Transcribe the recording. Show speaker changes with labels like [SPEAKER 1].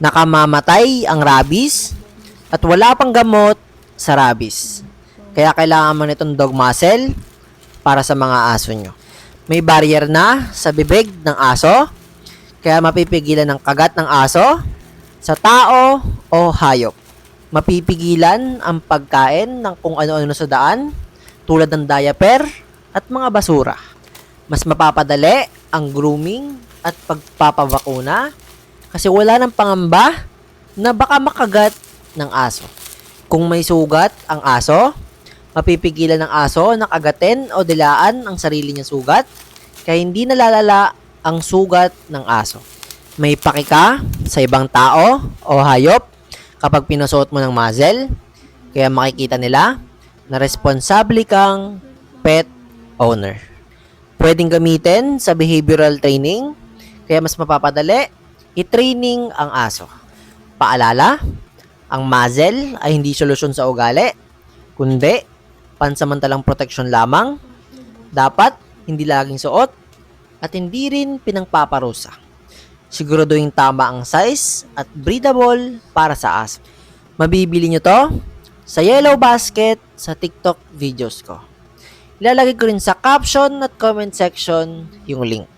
[SPEAKER 1] Nakamamatay ang rabies at wala pang gamot sa rabies. Kaya kailangan mo nitong dog muzzle para sa mga aso nyo. May barrier na sa bibig ng aso, kaya mapipigilan ng kagat ng aso sa tao o hayop. Mapipigilan ang pagkain ng kung ano-ano sa daan, tulad ng diaper at mga basura. Mas mapapadali ang grooming at pagpapabakuna kasi wala nang pangamba na baka makagat ng aso. Kung may sugat ang aso, mapipigilan ng aso na kagatin o dilaan ang sarili niyang sugat kaya hindi nalalala ang sugat ng aso. May pakika sa ibang tao o hayop kapag pinusuot mo ng muzzle kaya makikita nila na responsable kang pet owner. Pwedeng gamitin sa behavioral training kaya mas mapapadali i-training ang aso. Paalala, ang muzzle ay hindi solusyon sa ugali, kundi pansamantalang proteksyon lamang. Dapat hindi laging suot at hindi rin pinangpaparusa. Siguraduhin tama ang size at breedable para sa aso. Mabibili nyo to sa Yellow Basket sa TikTok videos ko. Ilalagay ko rin sa caption at comment section yung link.